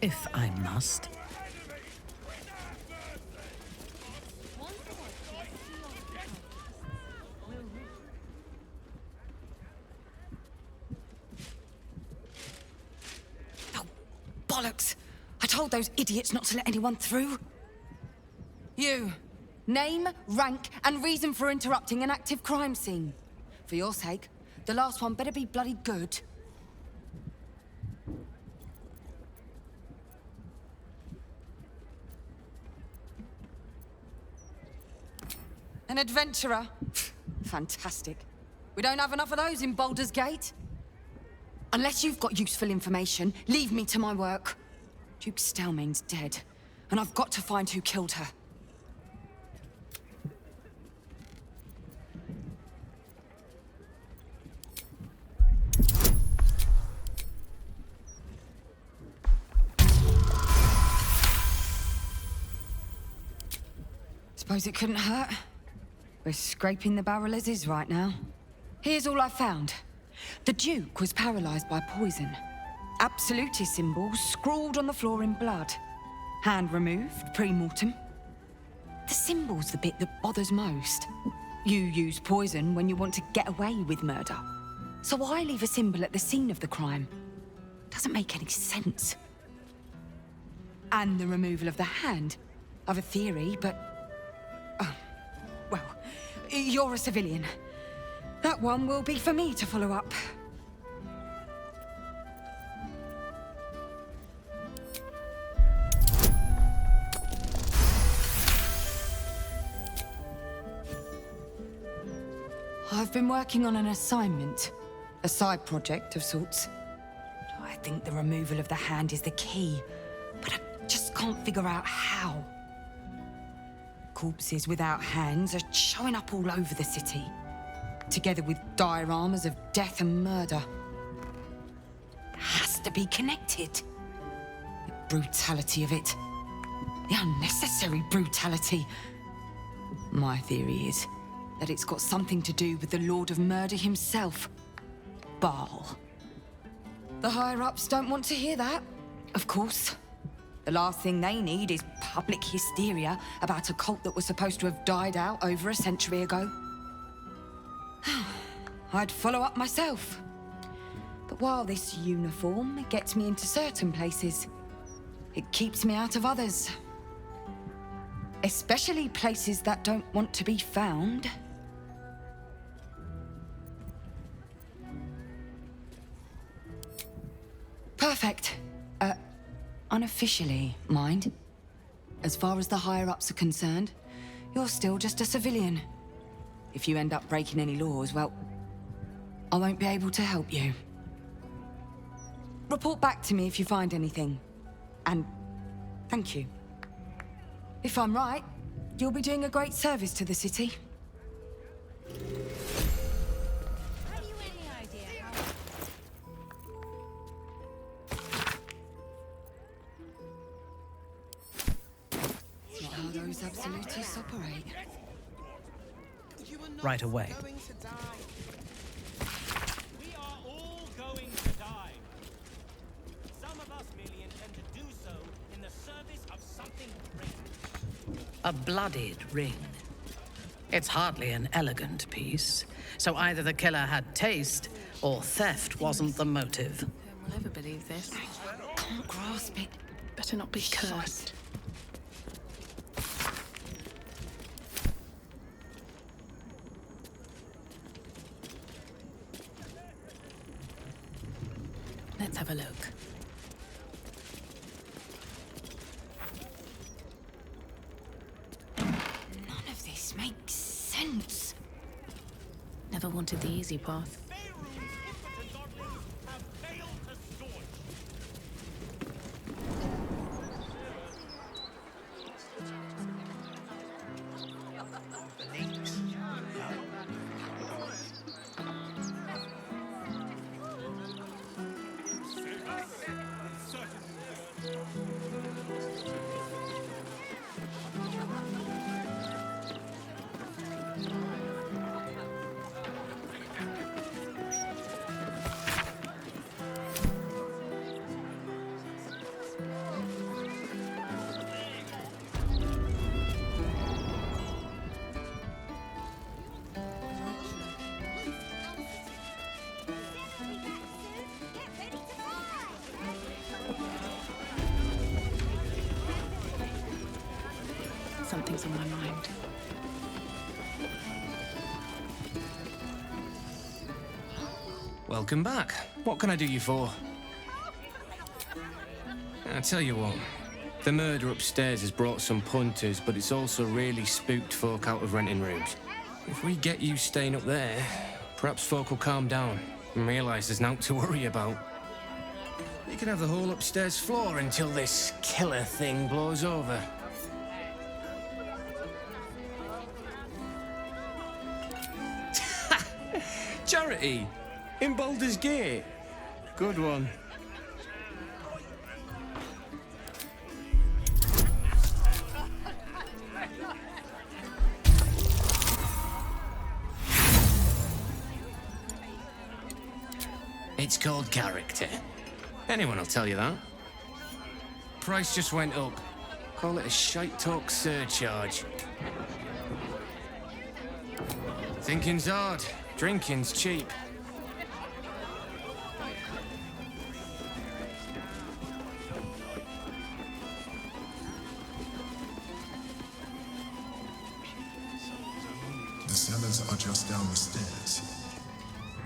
if I must. Oh, bollocks! I told those idiots not to let anyone through. You. Name, rank, and reason for interrupting an active crime scene. For your sake, the last one better be bloody good. An adventurer? Fantastic. We don't have enough of those in Baldur's Gate. Unless you've got useful information, leave me to my work. Duke Stelmane's dead, and I've got to find who killed her. Suppose it couldn't hurt. We're scraping the barrel as is right now. Here's all I found. The Duke was paralyzed by poison. Absolutist symbols scrawled on the floor in blood. Hand removed, pre-mortem. The symbol's the bit that bothers most. You use poison when you want to get away with murder. So why leave a symbol at the scene of the crime? Doesn't make any sense. And the removal of the hand. I've a theory, but... well, you're a civilian. That one will be for me to follow up. I've been working on an assignment. A side project of sorts. I think the removal of the hand is the key, but I just can't figure out how. Corpses without hands are showing up all over the city, together with dioramas of death and murder. It has to be connected. The brutality of it. The unnecessary brutality. My theory is that it's got something to do with the Lord of Murder himself, Baal. The higher-ups don't want to hear that, of course. The last thing they need is public hysteria about a cult that was supposed to have died out over a century ago. I'd follow up myself. But while this uniform gets me into certain places, it keeps me out of others. Especially places that don't want to be found. Perfect. Unofficially, mind. As far as the higher-ups are concerned, you're still just a civilian. If you end up breaking any laws, well, I won't be able to help you. Report back to me if you find anything. And thank you. If I'm right, you'll be doing a great service to the city. Have you any idea how... It's not how those absolutists operate. Right away. We are all going to die. Some of us merely intend to do so in the service of something great. A bloodied ring. It's hardly an elegant piece, so either the killer had taste, or theft wasn't the motive. No one will ever believe this. Can't grasp it. Better not be cursed. Let's have a look. None of this makes sense. Never wanted the easy path. Pharaoh's impotent godlings have failed to soar. Something's on my mind. Welcome back. What can I do you for? I tell you what, the murder upstairs has brought some punters, but it's also really spooked folk out of renting rooms. If we get you staying up there, perhaps folk will calm down and realise there's naught to worry about. You can have the whole upstairs floor until this killer thing blows over. Charity! In Baldur's Gate. Good one. It's called character. Anyone will tell you that. Price just went up. Call it a shite talk surcharge. Thinking's hard, drinking's cheap. The cellars are just down the stairs.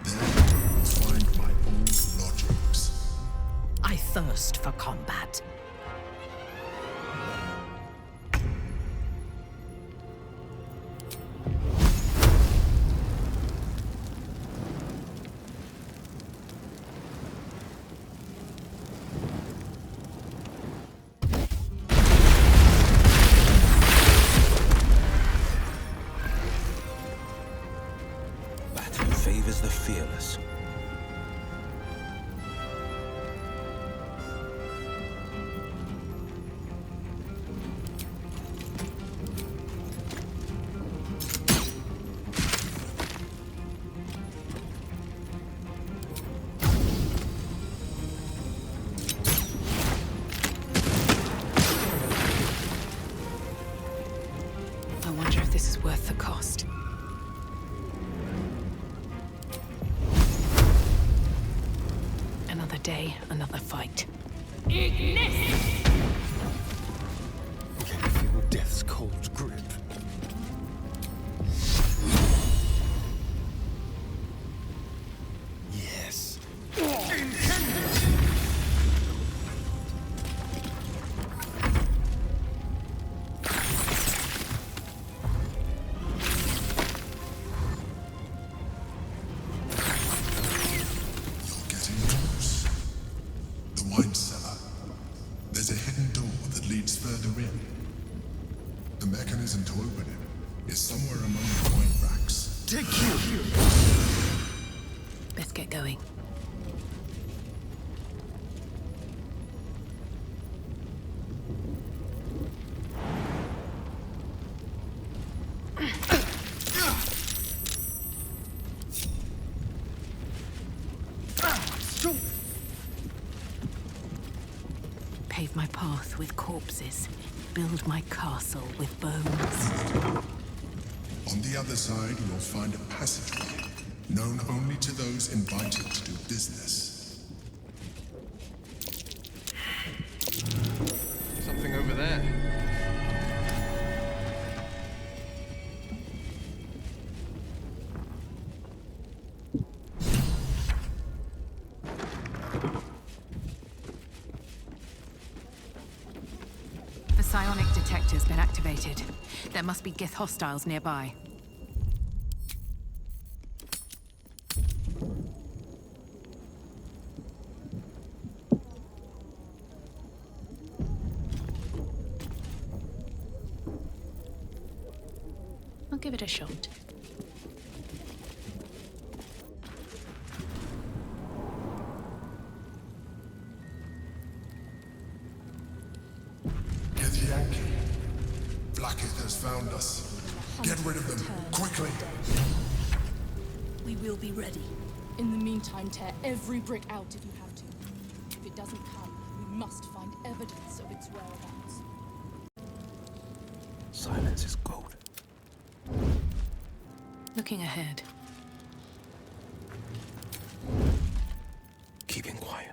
There you will find my old lodgings. I thirst for combat. Battle favors the fearless. I wonder if this is worth the cost. Another day, another fight. Can you feel death's cold grip? Yes. You're getting close. The wine cellar. There's a hidden door that leads further in. The mechanism to open it is somewhere among the wine racks. Best get going. Pave my path with corpses. Build my castle with bones. On the other side, you'll find a passageway, known only to those invited to do business. Something over there. The psionic detector's been activated. There must be Gith hostiles nearby. I'll give it a shot. Yankee. Blacketh has found us. Get rid of them, quickly! We will be ready. In the meantime, tear every brick out if you have to. If it doesn't come, we must find evidence of its whereabouts. Silence is gold. Looking ahead. Keeping quiet.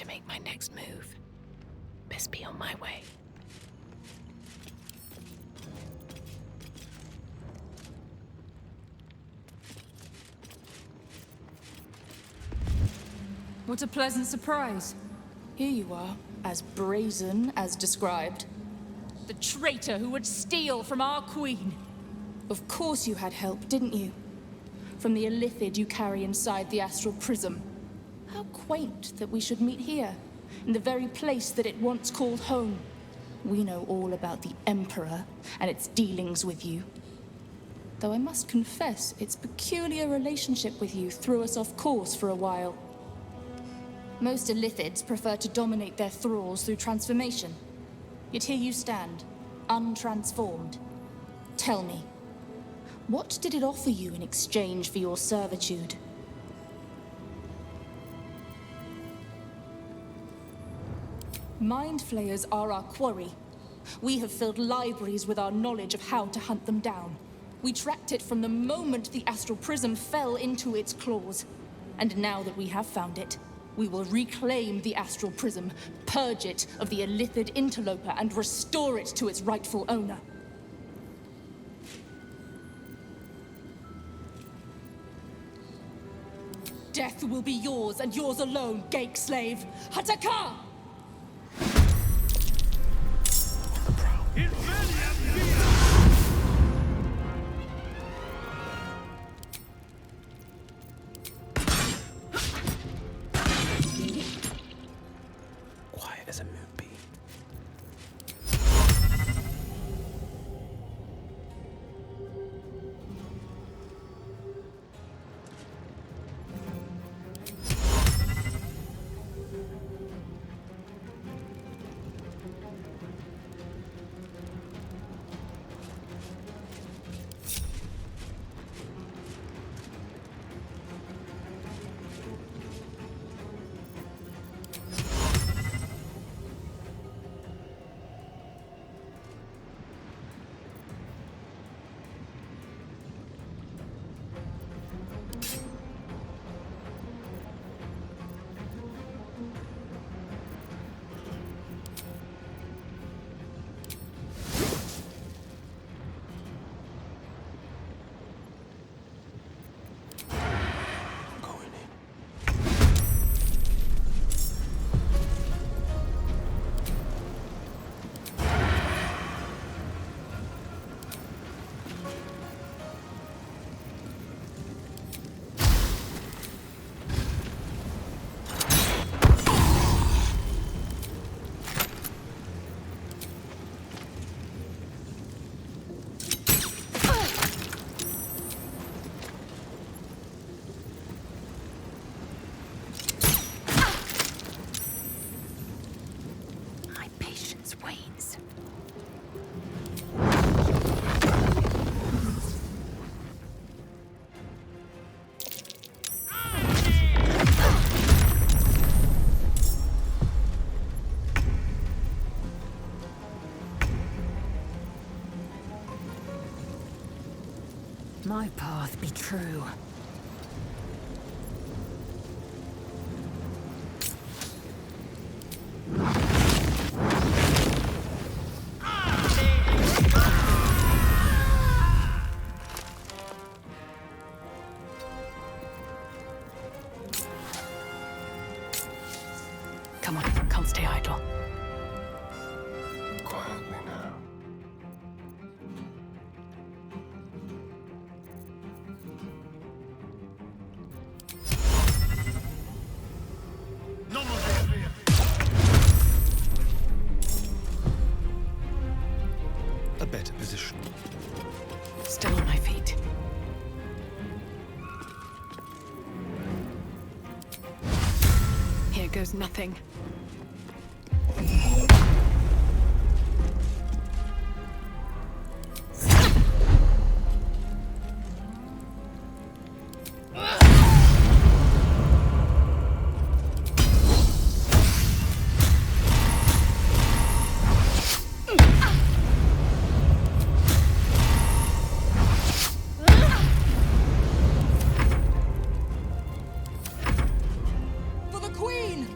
to make my next move. Best be on my way. What a pleasant surprise. Here you are, as brazen as described. The traitor who would steal from our queen. Of course you had help, didn't you? From the illithid you carry inside the astral prism. How quaint that we should meet here, in the very place that it once called home. We know all about the Emperor and its dealings with you. Though I must confess, its peculiar relationship with you threw us off course for a while. Most illithids prefer to dominate their thralls through transformation. Yet here you stand, untransformed. Tell me, what did it offer you in exchange for your servitude? Mind flayers are our quarry. We have filled libraries with our knowledge of how to hunt them down. We tracked it from the moment the astral prism fell into its claws. And now that we have found it, we will reclaim the astral prism, purge it of the illithid interloper, and restore it to its rightful owner. Death will be yours, and yours alone, Gake slave! Hataka! Quiet as a moonbeam. My path be true. Come on, can't stay idle. Quietly now. A better position. Still on my feet. Here goes nothing. For the Queen!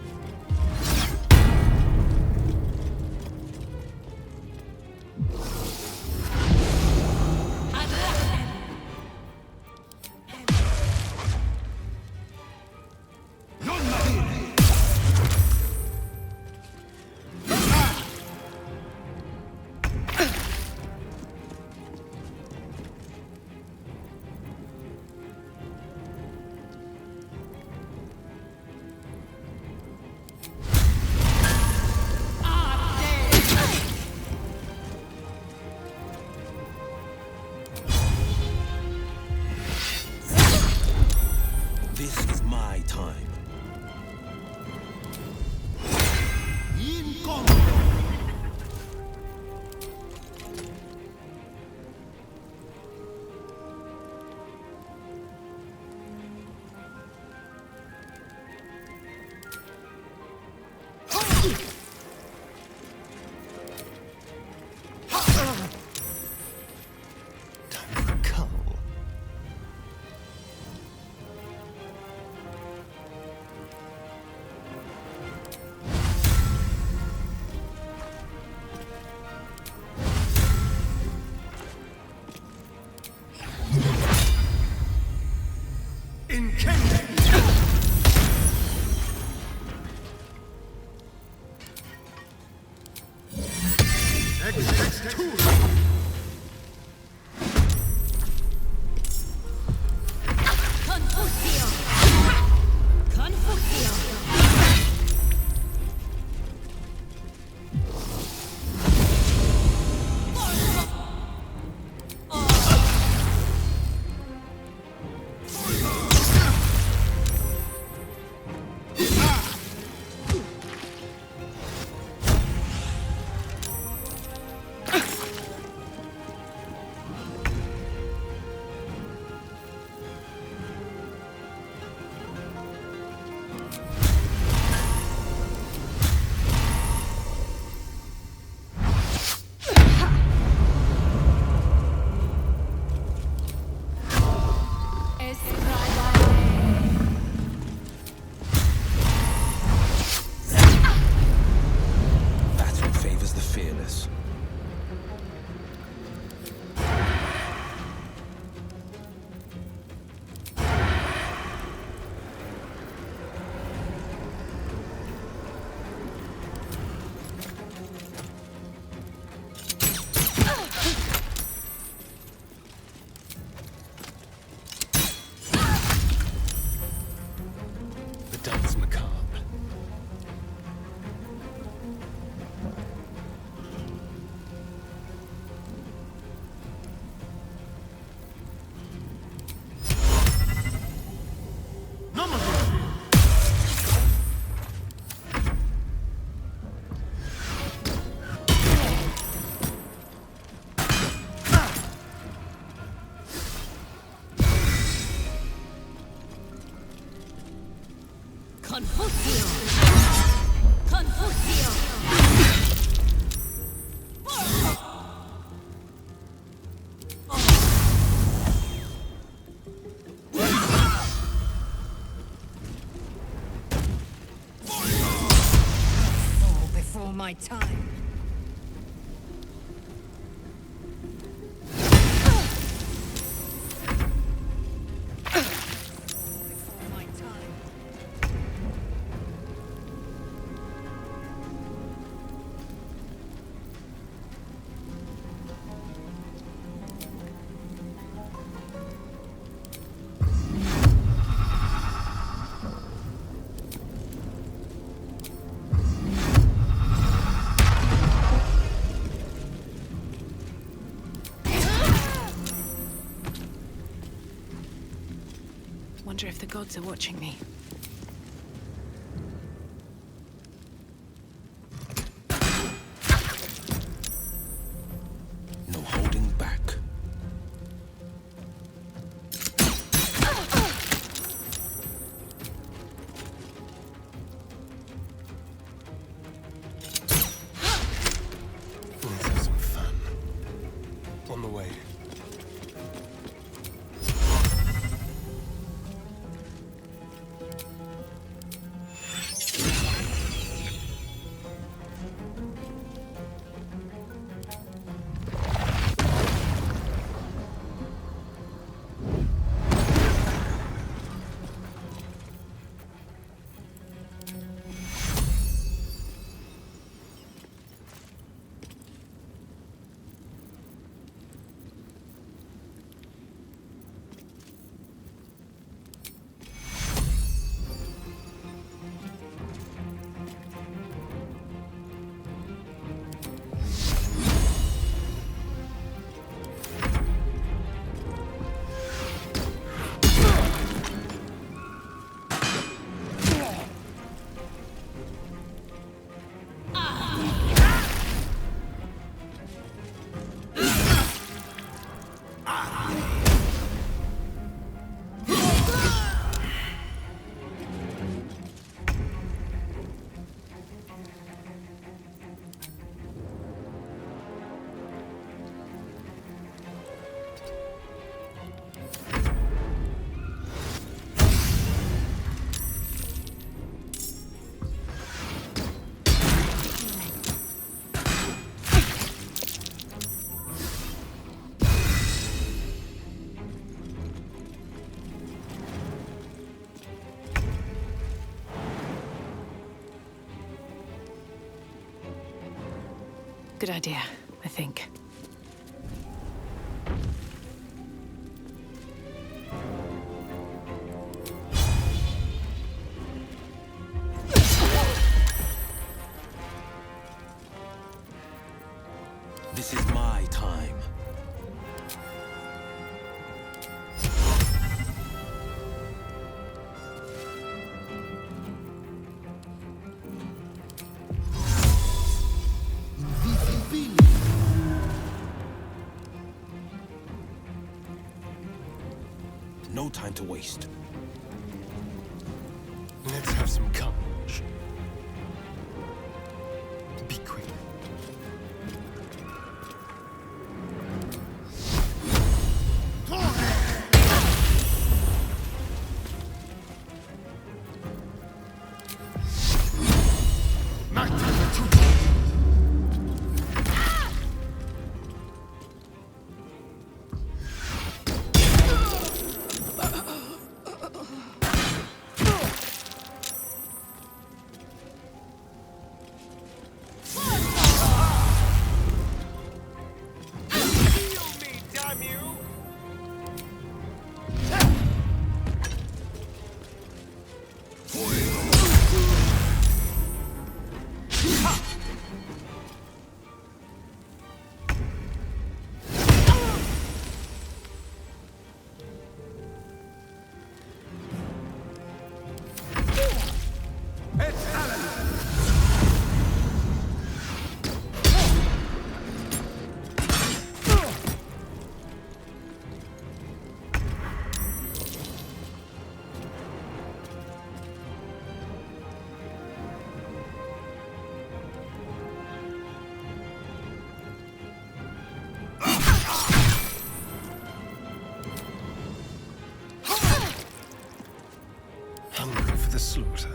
time. My time. Wonder if the gods are watching me. No holding back. Let's have some fun. On the way. Good idea, I think. This is my time. No time to waste. Let's have some courage. Be quick. Hungry for the slaughter.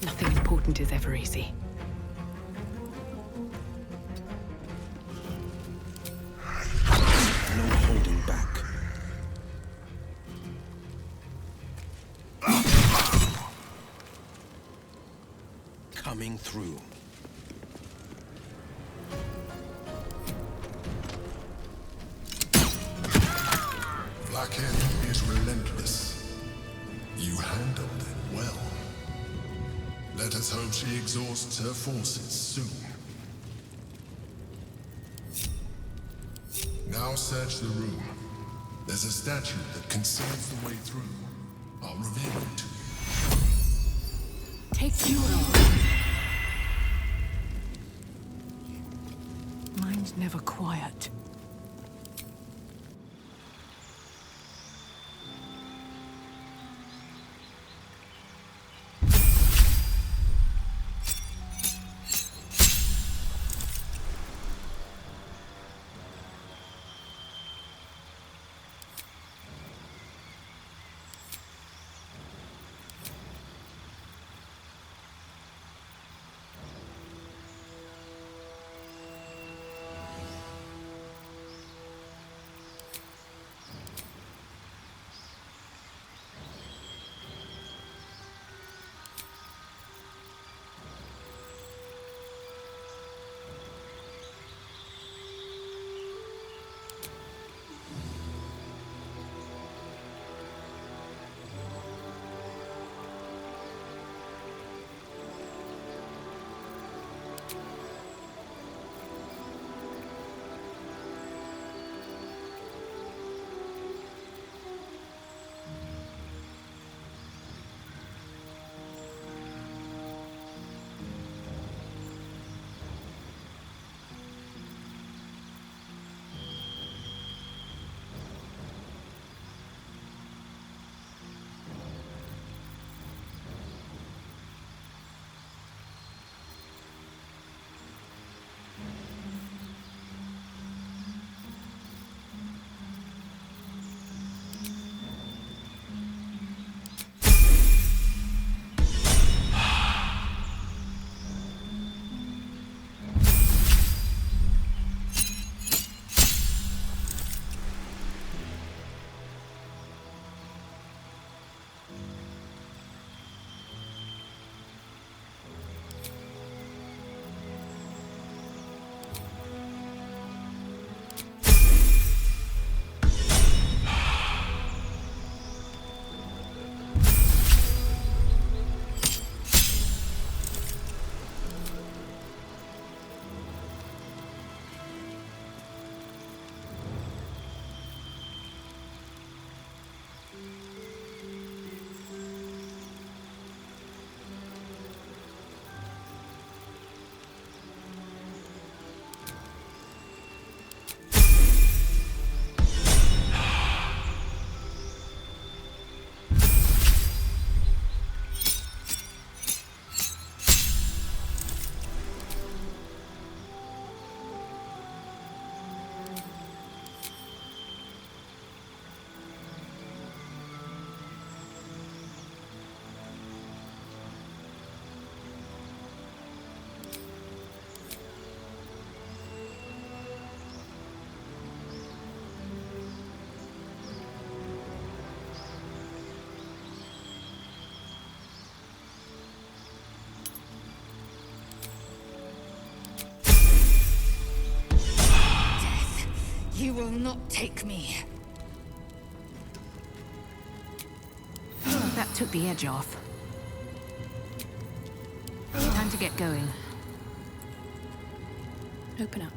Nothing important is ever easy. No holding back. Coming through. Blackhead is relentless. You handled it well. Let us hope she exhausts her forces soon. Now search the room. There's a statue that conceals the way through. I'll reveal it to you. Take fury. Mine's never quiet. You will not take me. That took the edge off. Time to get going. Open up.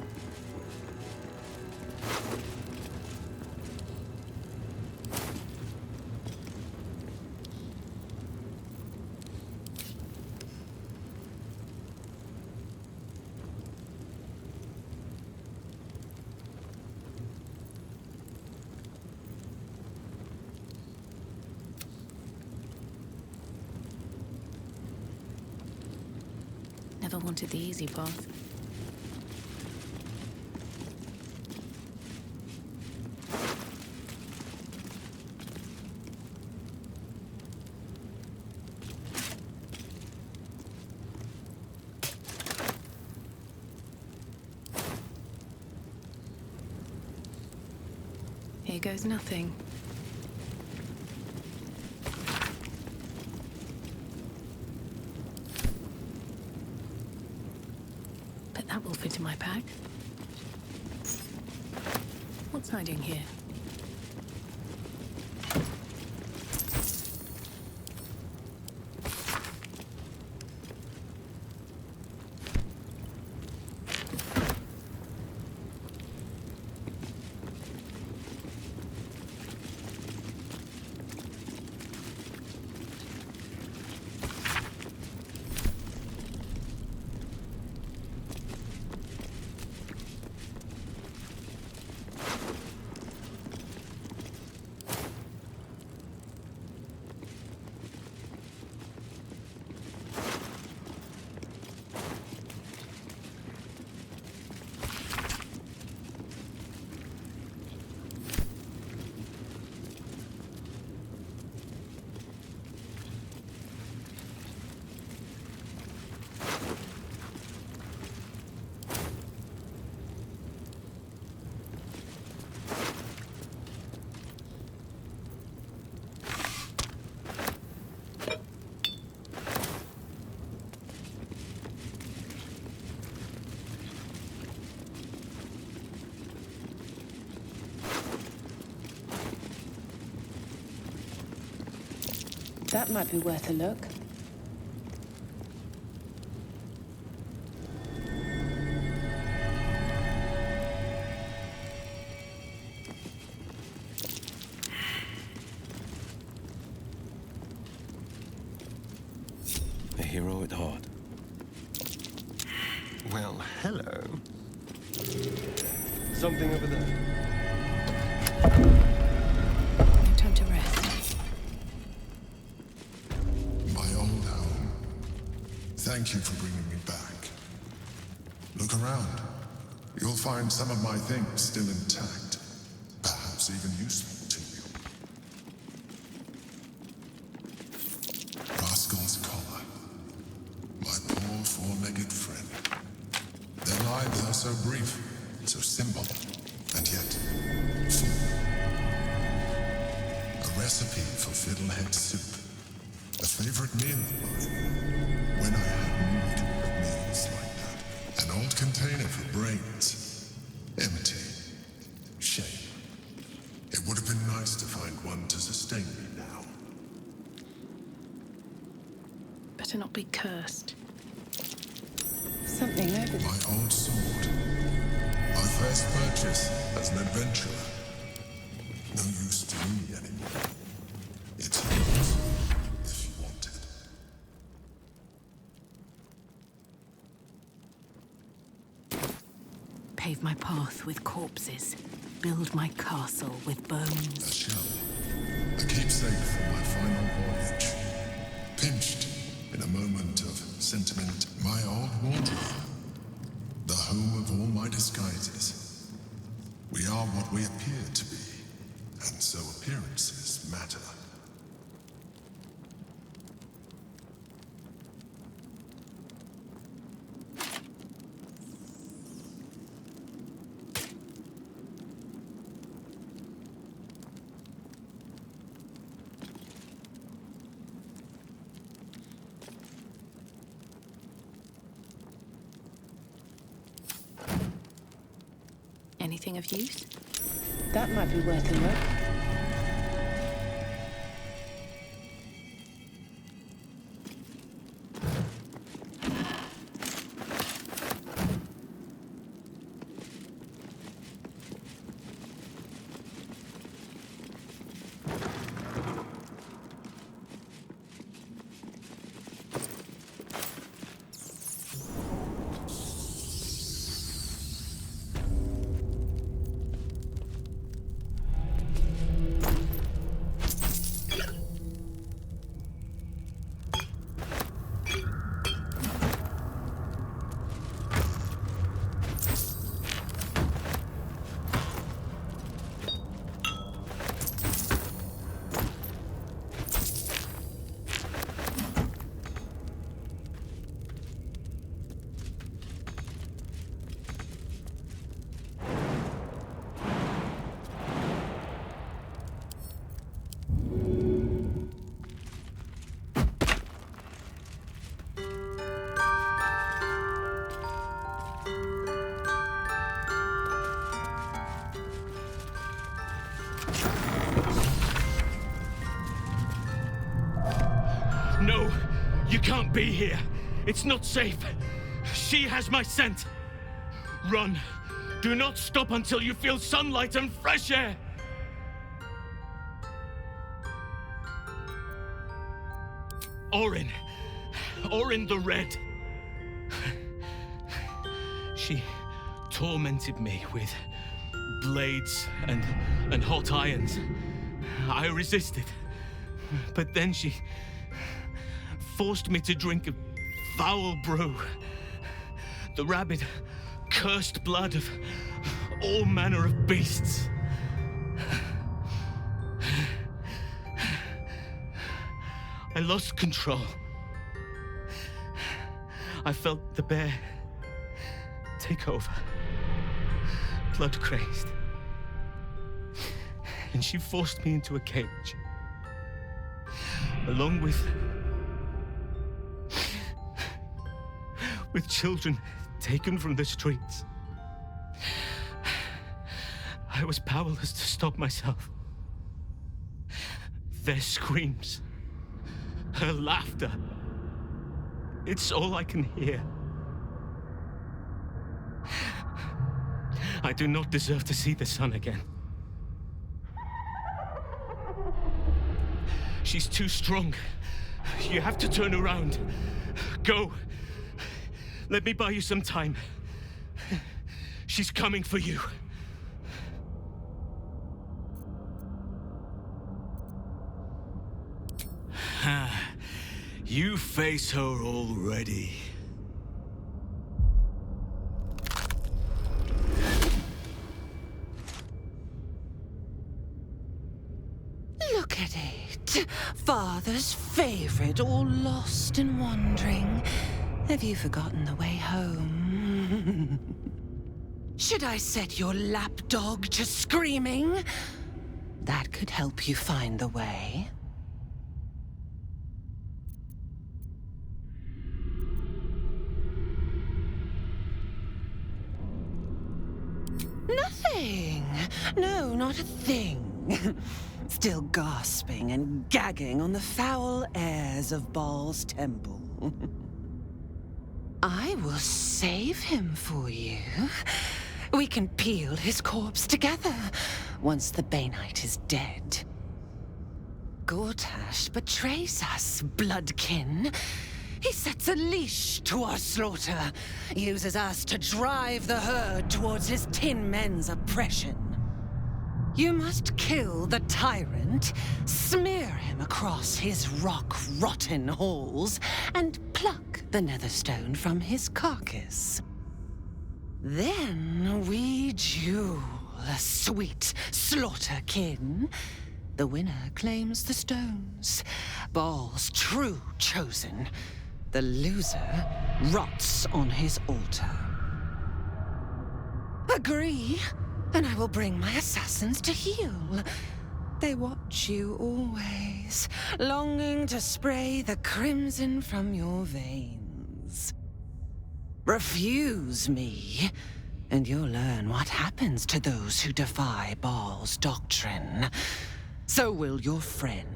Never wanted the easy path. Here goes nothing. But that will fit in my pack. What's hiding here? That might be worth a look. A hero at heart. Well, hello. Something over there. No time to rest. My old home. Thank you for bringing me back. Look around. You'll find some of my things still intact. Perhaps even useful to you. Rascal's collar. My poor four-legged friend. Their lives are so brief, so simple, and yet full. A recipe for fiddlehead soup. A favorite meal of mine. When I had need of meals like that. An old container for brains. Empty. Shame. It would have been nice to find one to sustain me now. Better not be cursed. Something over there. My old sword. My first purchase as an adventurer. No use to me anymore. It's yours, if you want it. Pave my path with corpses. Build my castle with A bones. shell. A keepsake from my final voyage. Pinched in a moment of sentiment. My old wardrobe. The home of all my disguises. We are what we appear to be. And so appearances matter. Anything of use? That might be worth a look. No, you can't be here. It's not safe. She has my scent. Run. Do not stop until you feel sunlight and fresh air. Orin the Red. She tormented me with blades and hot irons. I resisted, but then she forced me to drink a foul brew. The rabid, cursed blood of all manner of beasts. I lost control. I felt the bear take over, blood crazed. And she forced me into a cage, along with children taken from the streets. I was powerless to stop myself. Their screams, her laughter. It's all I can hear. I do not deserve to see the sun again. She's too strong. You have to turn around. Go. Let me buy you some time. She's coming for you. You face her already. Look at it. Father's favorite, all lost and wandering. Have you forgotten the way home? Should I set your lapdog to screaming? That could help you find the way. Nothing. No, not a thing. Still gasping and gagging on the foul airs of Baal's temple. I will save him for you. We can peel his corpse together once the Banite is dead. Gortash betrays us, bloodkin. He sets a leash to our slaughter, uses us to drive the herd towards his tin men's oppression. You must kill the tyrant, smear him across his rock-rotten halls, and pluck the netherstone from his carcass. Then we duel, sweet slaughterkin. The winner claims the stones, Baal's true chosen. The loser rots on his altar. Agree, and I will bring my assassins to heal. They watch you always, longing to spray the crimson from your veins. Refuse me, and you'll learn what happens to those who defy Baal's doctrine. So will your friend.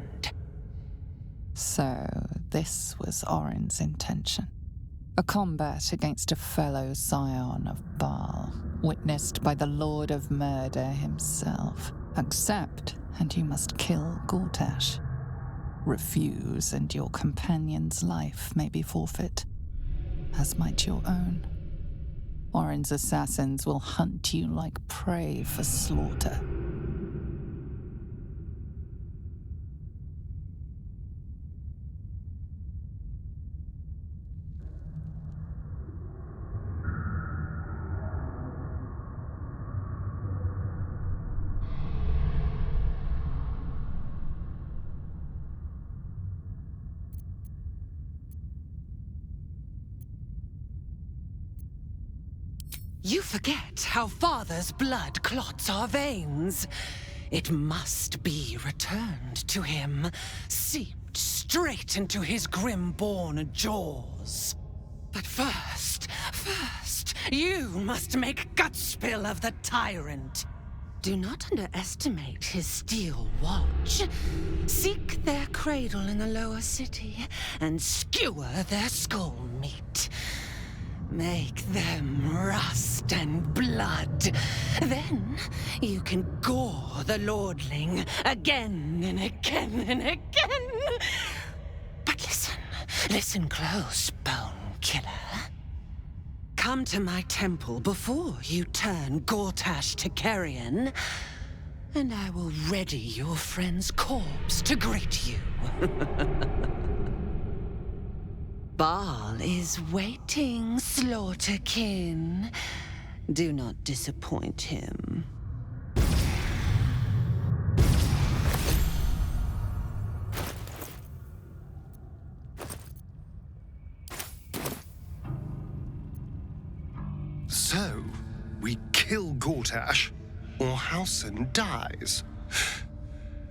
So, this was Orin's intention. A combat against a fellow scion of Baal, witnessed by the Lord of Murder himself. Accept, and you must kill Gortash. Refuse, and your companion's life may be forfeit, as might your own. Orin's assassins will hunt you like prey for slaughter. You forget how Father's blood clots our veins. It must be returned to him, seeped straight into his grim-born jaws. But first, you must make gutspill of the tyrant. Do not underestimate his Steel Watch. Seek their cradle in the lower city and skewer their skull meat. Make them rust and blood. Then you can gore the lordling again and again and again. But listen close, Bone Killer. Come to my temple before you turn Gortash to carrion, and I will ready your friend's corpse to greet you. Baal is waiting, slaughterkin. Do not disappoint him. So, we kill Gortash, or Halsin dies.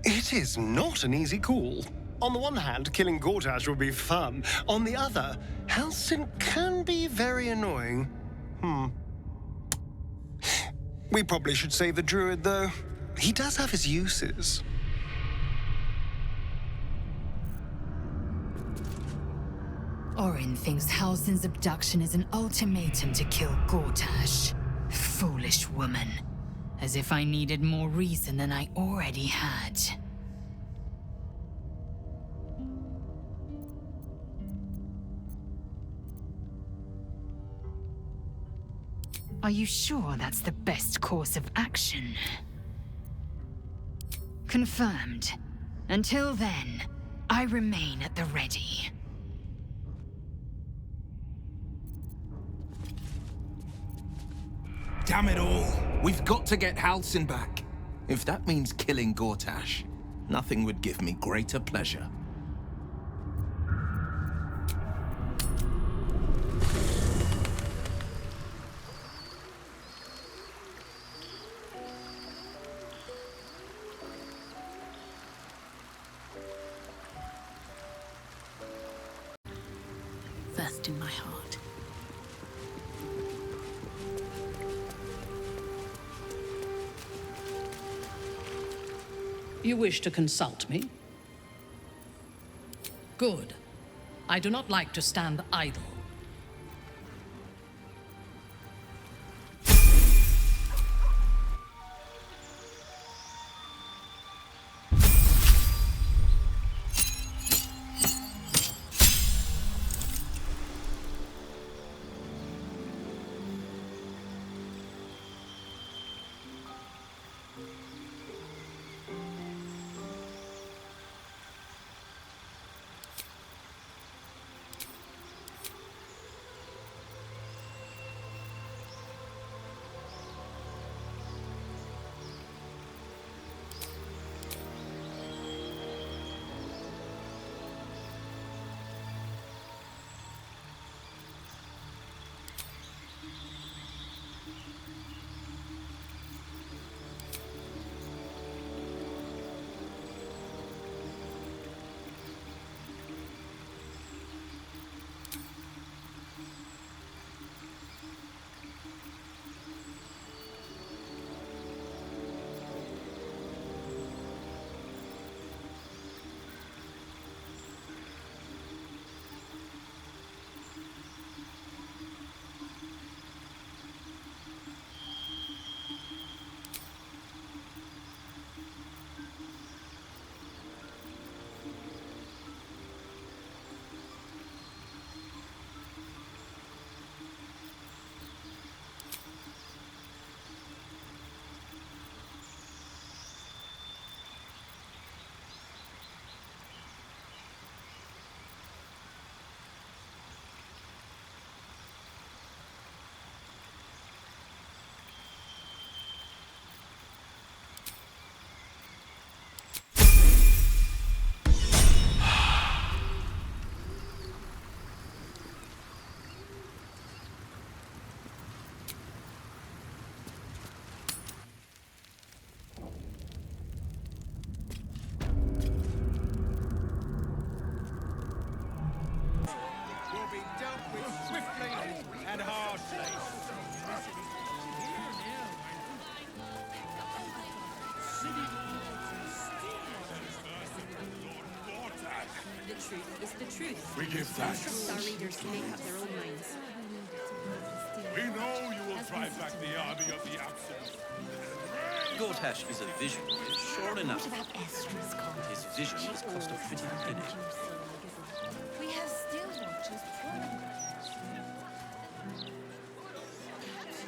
It is not an easy call. On the one hand, killing Gortash will be fun. On the other, Halsin can be very annoying. We probably should save the druid, though. He does have his uses. Orin thinks Halsin's abduction is an ultimatum to kill Gortash. Foolish woman. As if I needed more reason than I already had. Are you sure that's the best course of action? Confirmed. Until then, I remain at the ready. Damn it all! We've got to get Halsin back. If that means killing Gortash, nothing would give me greater pleasure. First in my heart. You wish to consult me? Good. I do not like to stand idle. It's the truth. We give thanks. Trust our readers to make up their own minds. We know you will drive back the army of the Absolute. Gortash is a visionary, sure enough. His vision has cost a pretty penny. We have Steel Watchers.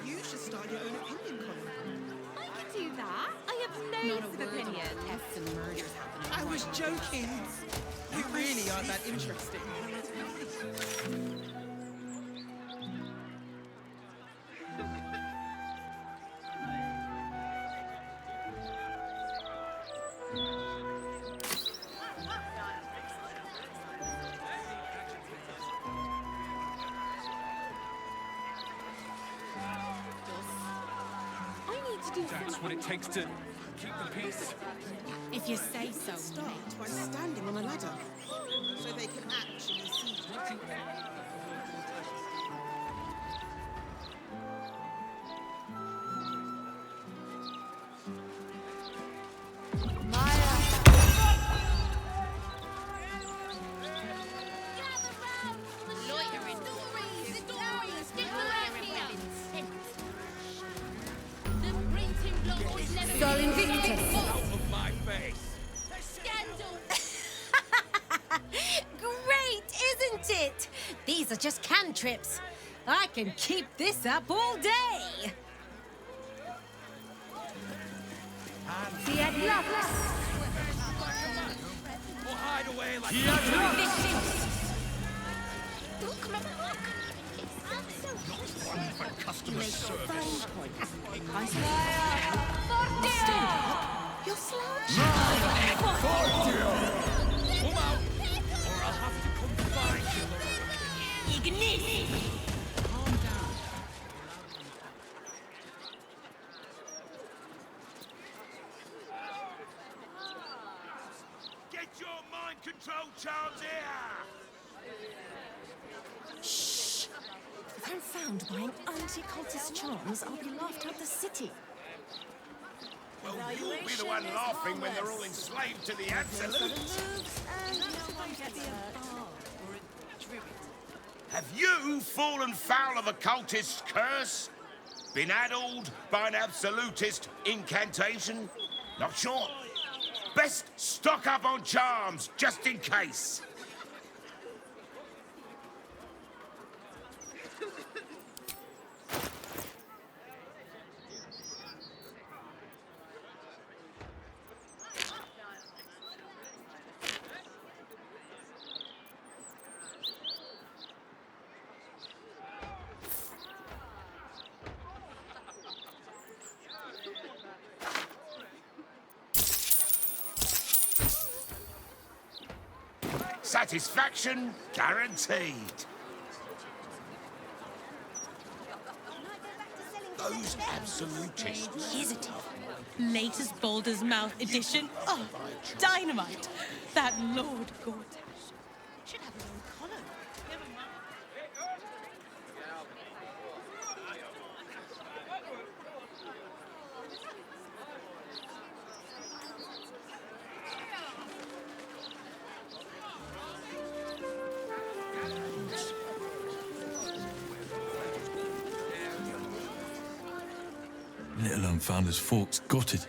You should start your own opinion column. I can do that. I have loads of opinions. Thefts and murders happening. I was joking. You really aren't that interesting. That's what it takes to keep the peace. If you say so. Start by standing on a ladder, so they can actually see you. Sol Invictus. Out of my face! Great, isn't it? These are just cantrips. I can keep this up all day. Fiat Lux. Or hide away like Look, look. one for customer service. You're slow. Come out, or I'll have to come find you. Ignis. Calm down. Get your mind control charms here! Shh. If I'm found buying anti-cultist charms, I'll be laughed out the city. Well, you'll be the one laughing when they're all enslaved to the Absolute. Have you fallen foul of a cultist's curse? Been addled by an absolutist incantation? Not sure? Best stock up on charms, just in case. Satisfaction guaranteed. Those absolutists. Here's a tip. Latest Baldur's Mouth edition. Oh, dynamite. That Lord Gortash should have his own collar. Little unfounders folks got it.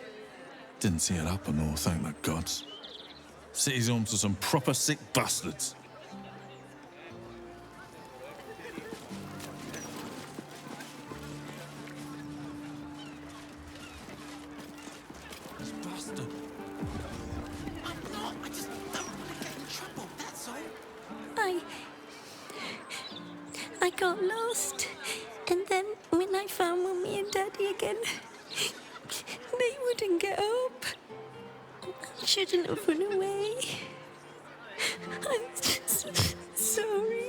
Didn't see it happen, or thank the gods. City's home to some proper sick bastards. This bastard. I'm not. I just don't want to get in trouble, that's all. I got lost. And then when I found Mummy and Daddy again, they wouldn't get up. I shouldn't have run away. I'm just sorry.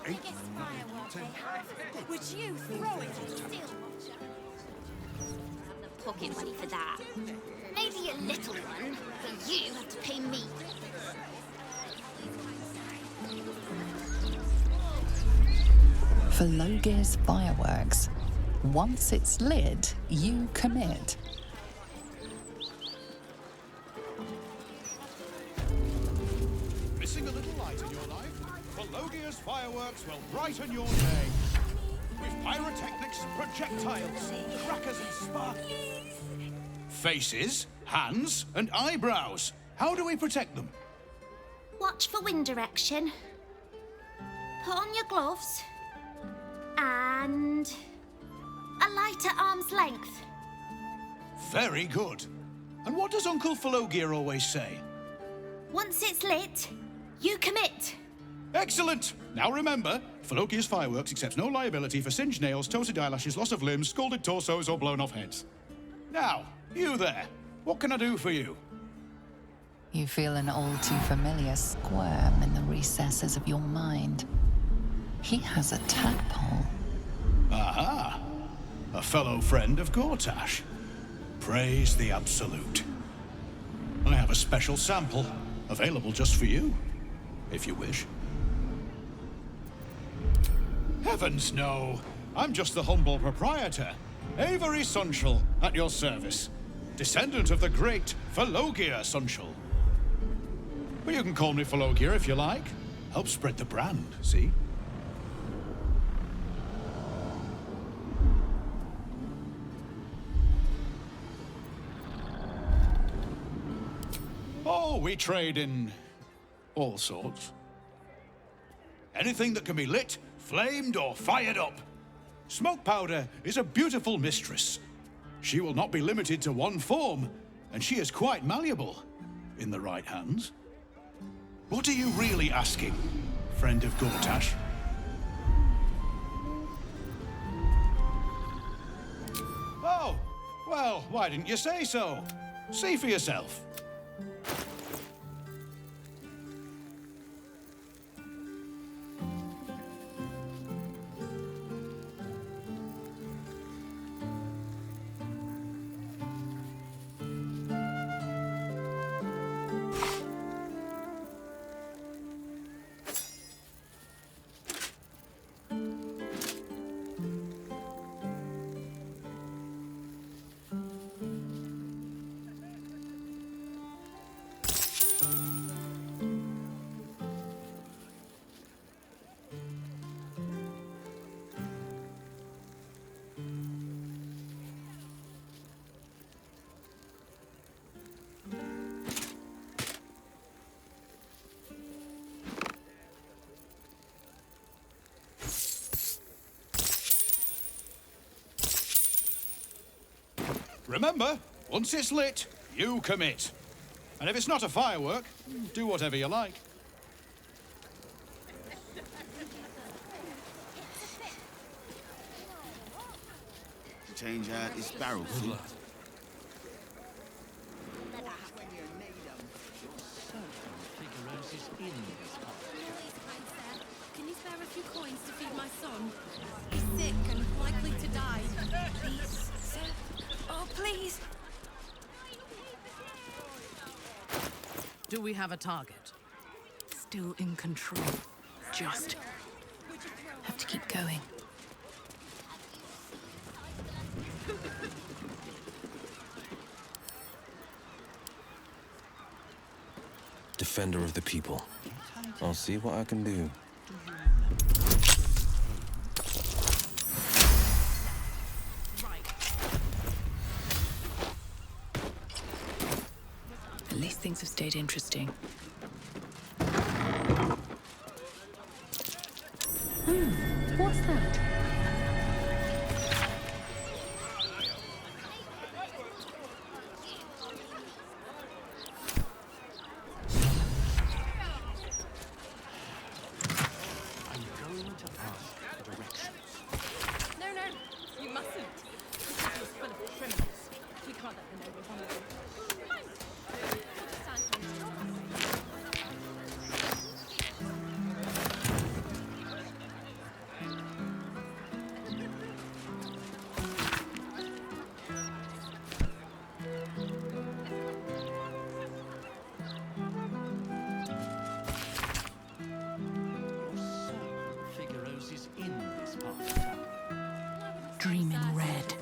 I want to go home. Would you throw it at the Steel Watcher? Have the pocket money for that. Maybe a little one, but you have to pay me. For Logir's fireworks, once it's lit, you commit. Missing a little light in your life? Well, Logir's fireworks will brighten your day. With pyrotechnics, projectiles, crackers and sparklers. Faces, hands, and eyebrows. How do we protect them? Watch for wind direction. Put on your gloves. And a light at arm's length. Very good. And what does Uncle Falogir always say? Once it's lit, you commit. Excellent! Now remember, Falogir's fireworks accepts no liability for singed nails, toasted eyelashes, loss of limbs, scalded torsos, or blown off heads. Now, you there. What can I do for you? You feel an all too familiar squirm in the recesses of your mind. He has a tadpole. Aha! A fellow friend of Gortash. Praise the Absolute. I have a special sample, available just for you, if you wish. Heavens no! I'm just the humble proprietor, Avery Sunshall, at your service. Descendant of the great Philogia Sunshall. But you can call me Philogia if you like. Help spread the brand, see? Oh, we trade in all sorts. Anything that can be lit, flamed, or fired up. Smoke powder is a beautiful mistress. She will not be limited to one form, and she is quite malleable in the right hands. What are you really asking, friend of Gortash? Oh, well, why didn't you say so? See for yourself. Remember, once it's lit, you commit. And if it's not a firework, do whatever you like. Change out this barrel, see? Can you spare a few coins to feed my son? He's sick and likely to die. Please, sir? Oh, please. Do we have a target? Still in control. Just have to keep going. Defender of the people. I'll see what I can do. At least things have stayed interesting. What's that? No, you mustn't. This city is full of criminals. We can't let them know we're on the Dreaming red.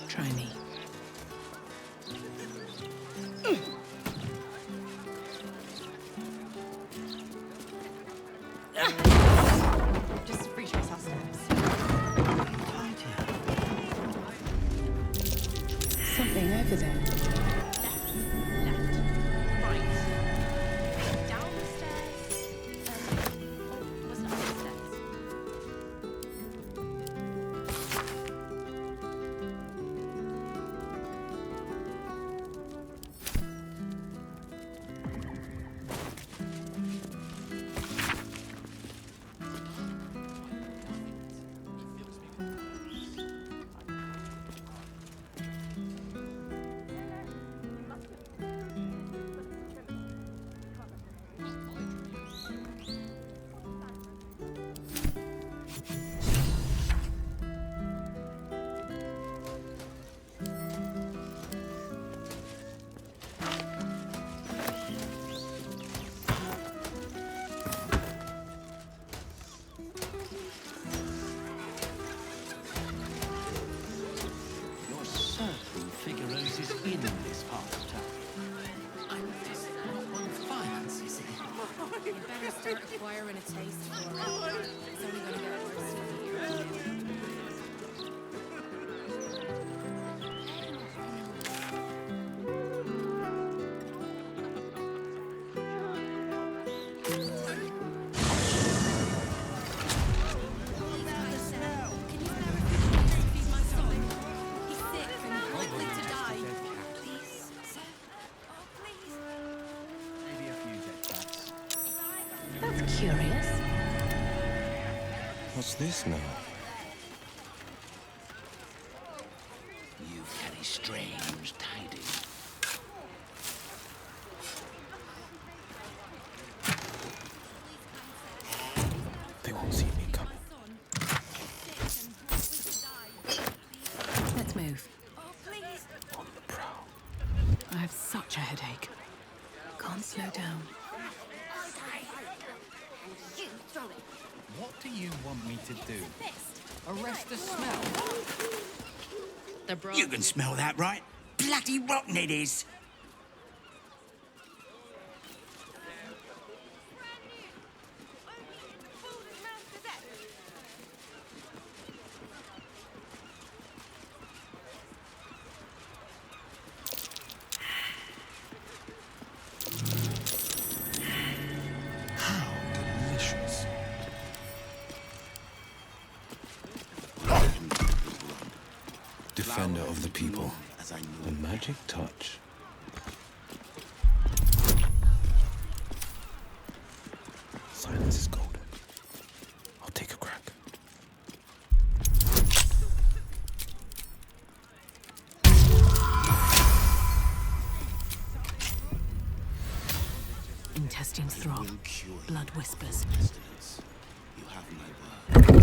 Try me. Just retrace our steps. Something over there. Down the stairs. Was it up the stairs? Curious? What's this now? You carry strange tidings. They won't see me coming. Let's move. On the prowl. I have such a headache. Can't slow down. What do you want me to do? Arrest the smell? You can smell that, right? Bloody rotten it is! Delicious. Defender of the people. A magic touch. Silence is golden. I'll take a crack. Intestines throb. Blood whispers. You have my word.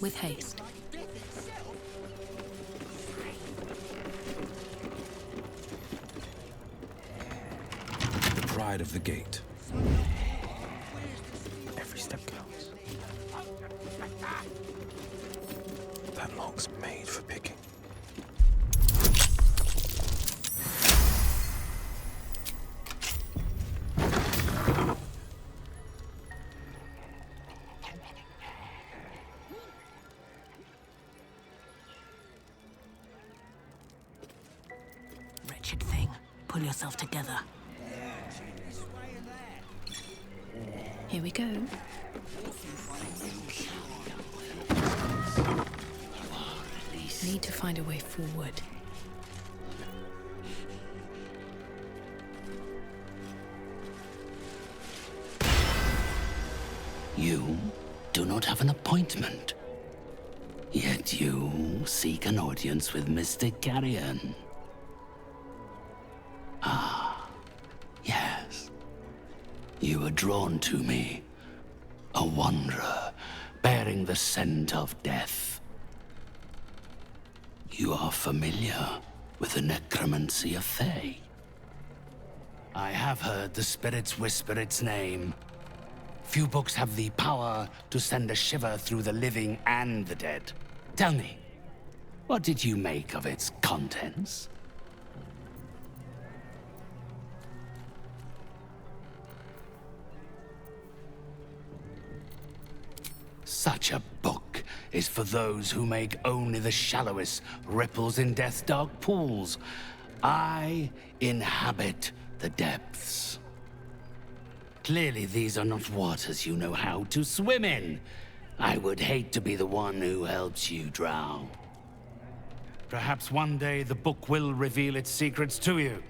With haste. The pride of the gate. Every step counts. That lock's made for picking. Wretched thing. Pull yourself together. Here we go. Need to find a way forward. You do not have an appointment. Yet you seek an audience with Mr. Carrion. Ah, yes. You were drawn to me. A wanderer, bearing the scent of death. You are familiar with the necromancy of Thay. I have heard the spirits whisper its name. Few books have the power to send a shiver through the living and the dead. Tell me, what did you make of its contents? Such a book is for those who make only the shallowest ripples in death's dark pools. I inhabit the depths. Clearly, these are not waters you know how to swim in. I would hate to be the one who helps you drown. Perhaps one day the book will reveal its secrets to you.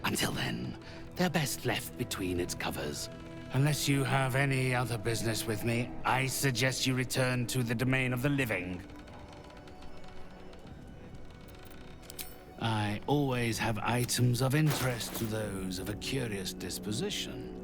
Until then, they're best left between its covers. Unless you have any other business with me, I suggest you return to the domain of the living. I always have items of interest to those of a curious disposition.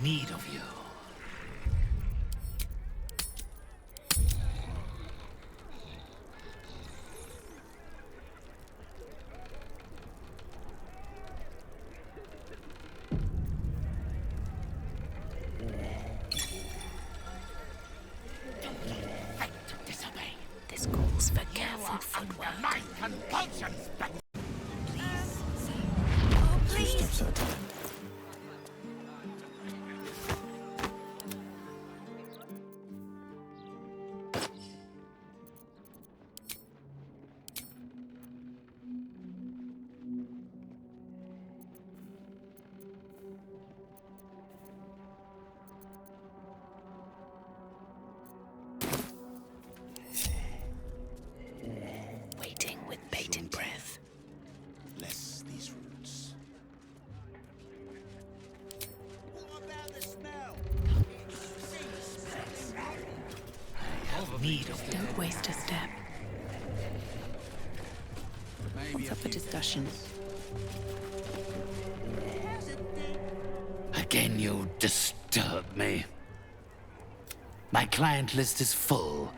need of you. This calls for careful footwork. My compulsions, but Two steps at a time. Waiting with bated breath. bless these roots. What about the smell? Need of Don't waste a step. What's up for discussion? Again, you disturb me. My client list is full,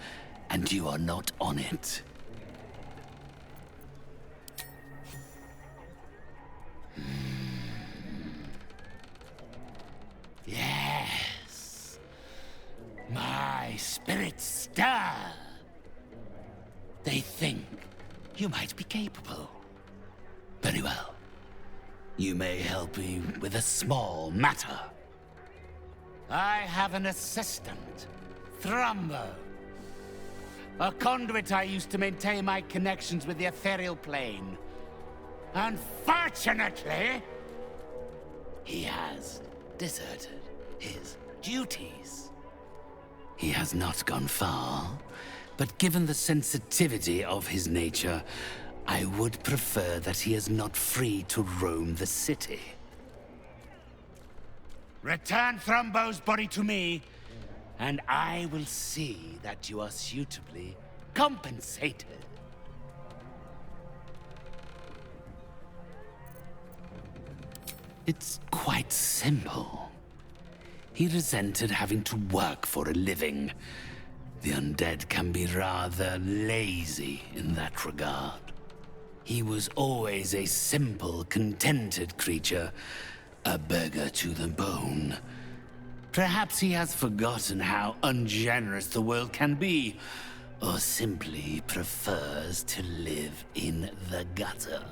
and you are not on it. Yes. My spirits stir. They think you might be capable. Very well. You may help me with a small matter. I have an assistant, Thrumbo. A conduit I used to maintain my connections with the ethereal plane. Unfortunately, he has deserted his duties. He has not gone far, but given the sensitivity of his nature, I would prefer that he is not free to roam the city. Return Thrumbo's body to me, and I will see that you are suitably compensated. It's quite simple. He resented having to work for a living. The undead can be rather lazy in that regard. He was always a simple, contented creature, a beggar to the bone. Perhaps he has forgotten how ungenerous the world can be, or simply prefers to live in the gutter.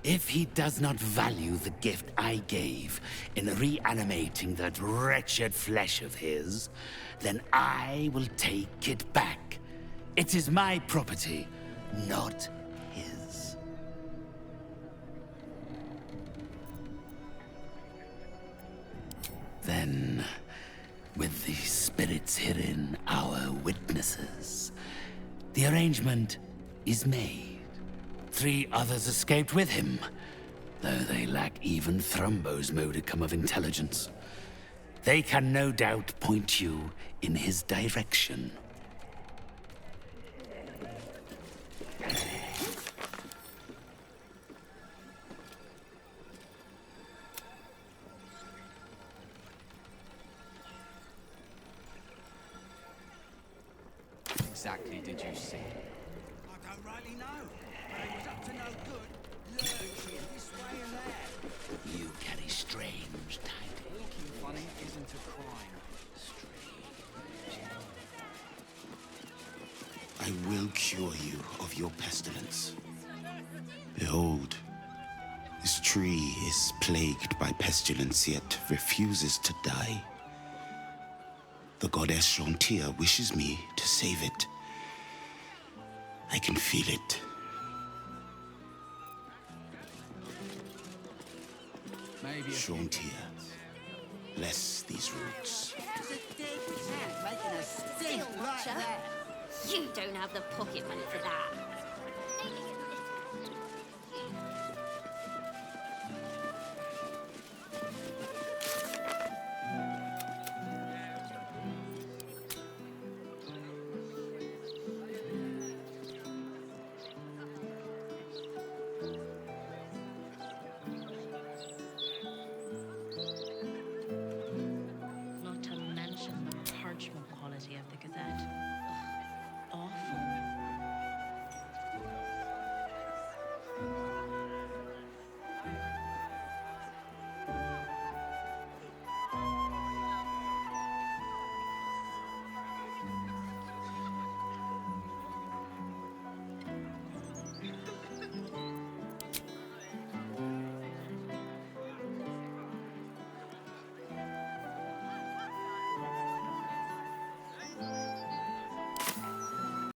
If he does not value the gift I gave in reanimating that wretched flesh of his, then I will take it back. It is my property, not his. Then, with the spirits herein our witnesses, the arrangement is made. 3 others escaped with him, though they lack even Thrumbo's modicum of intelligence. They can no doubt point you in his direction. Exactly did you see? I don't rightly know. But it was up to no good. Lurching this way and that. You carry strange tidings. Looking funny isn't a crime. I will cure you of your pestilence. Behold, this tree is plagued by pestilence, yet refuses to die. The goddess Shontia wishes me to save it. I can feel it. Maybe Shontia, bless these roots. Steel Watcher? You don't have the pocket money for that.